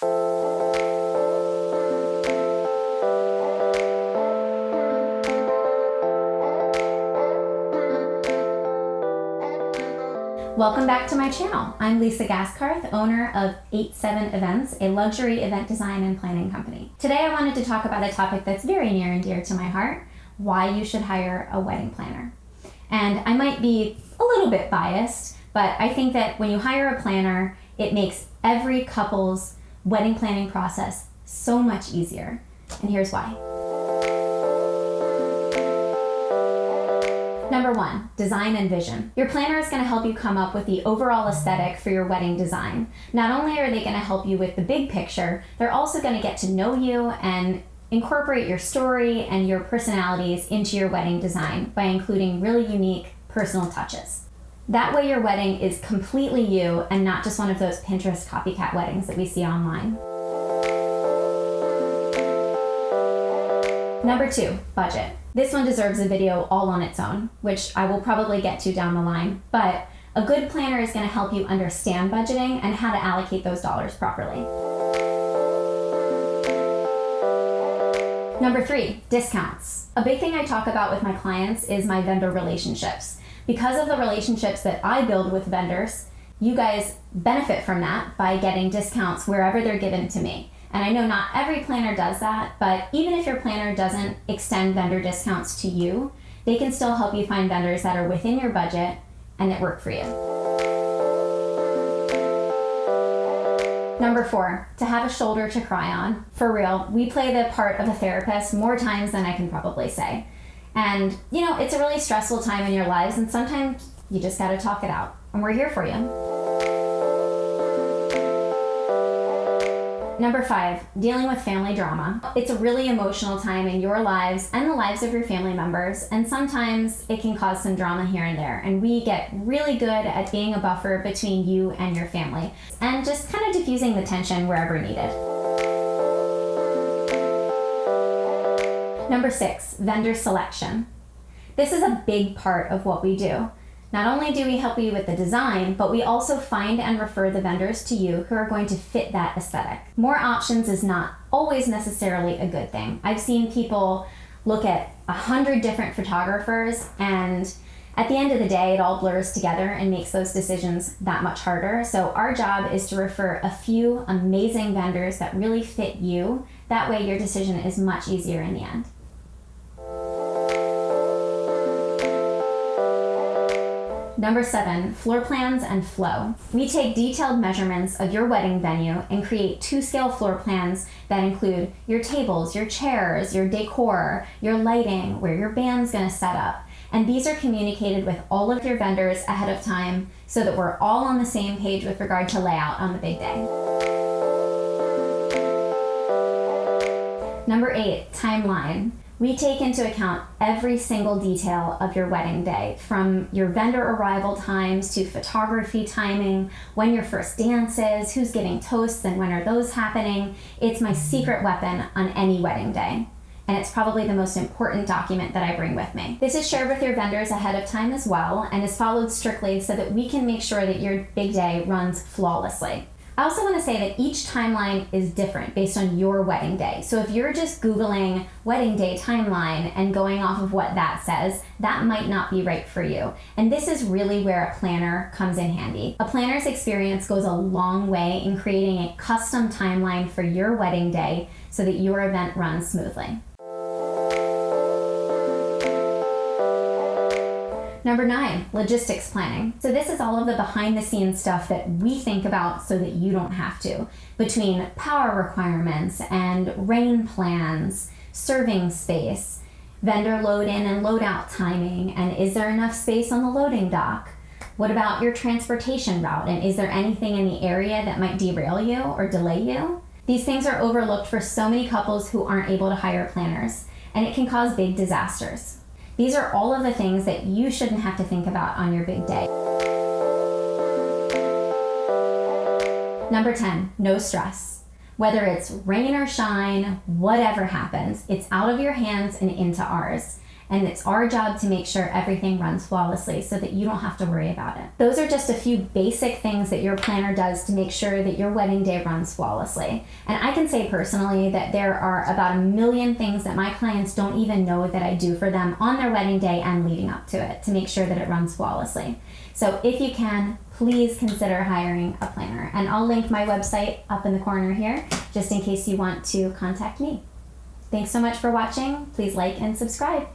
Welcome back to my channel. I'm Lisa Gaskarth, owner of 87 Events, a luxury event design and planning company. Today I wanted to talk about a topic that's very near and dear to my heart, why you should hire a wedding planner. And I might be a little bit biased, but I think that when you hire a planner, it makes every couple's wedding planning process so much easier. And here's why. Number one, design and vision. Your planner is going to help you come up with the overall aesthetic for your wedding design. Not only are they going to help you with the big picture, they're also going to get to know you and incorporate your story and your personalities into your wedding design by including really unique personal touches. That way your wedding is completely you and not just one of those Pinterest copycat weddings that we see online. Number two, budget. This one deserves a video all on its own, which I will probably get to down the line, but a good planner is going to help you understand budgeting and how to allocate those dollars properly. Number three, discounts. A big thing I talk about with my clients is my vendor relationships. Because of the relationships that I build with vendors, you guys benefit from that by getting discounts wherever they're given to me. And I know not every planner does that, but even if your planner doesn't extend vendor discounts to you, they can still help you find vendors that are within your budget and that work for you. Number four, to have a shoulder to cry on. For real, we play the part of a therapist more times than I can probably say. And you know, it's a really stressful time in your lives and sometimes you just gotta talk it out. And we're here for you. Number five, dealing with family drama. It's a really emotional time in your lives and the lives of your family members, and sometimes it can cause some drama here and there. And we get really good at being a buffer between you and your family and just kind of diffusing the tension wherever needed. Number six, vendor selection. This is a big part of what we do. Not only do we help you with the design, but we also find and refer the vendors to you who are going to fit that aesthetic. More options is not always necessarily a good thing. I've seen people look at 100 different photographers, and at the end of the day, it all blurs together and makes those decisions that much harder. So our job is to refer a few amazing vendors that really fit you. That way your decision is much easier in the end. Number seven, floor plans and flow. We take detailed measurements of your wedding venue and create 2-scale floor plans that include your tables, your chairs, your decor, your lighting, where your band's gonna set up. And these are communicated with all of your vendors ahead of time so that we're all on the same page with regard to layout on the big day. Number eight, timeline. We take into account every single detail of your wedding day, from your vendor arrival times to photography timing, when your first dance is, who's giving toasts and when are those happening. It's my secret weapon on any wedding day. And it's probably the most important document that I bring with me. This is shared with your vendors ahead of time as well and is followed strictly so that we can make sure that your big day runs flawlessly. I also want to say that each timeline is different based on your wedding day. So if you're just Googling wedding day timeline and going off of what that says, that might not be right for you. And this is really where a planner comes in handy. A planner's experience goes a long way in creating a custom timeline for your wedding day so that your event runs smoothly. Number nine, logistics planning. So this is all of the behind the scenes stuff that we think about so that you don't have to. Between power requirements and rain plans, serving space, vendor load in and load out timing, and is there enough space on the loading dock? What about your transportation route, and is there anything in the area that might derail you or delay you? These things are overlooked for so many couples who aren't able to hire planners, and it can cause big disasters. These are all of the things that you shouldn't have to think about on your big day. Number 10, no stress. Whether it's rain or shine, whatever happens, it's out of your hands and into ours. and it's our job to make sure everything runs flawlessly so that you don't have to worry about it. Those are just a few basic things that your planner does to make sure that your wedding day runs flawlessly. And I can say personally that there are about 1 million things that my clients don't even know that I do for them on their wedding day and leading up to it to make sure that it runs flawlessly. So if you can, please consider hiring a planner. And I'll link my website up in the corner here, just in case you want to contact me. Thanks so much for watching. Please like and subscribe.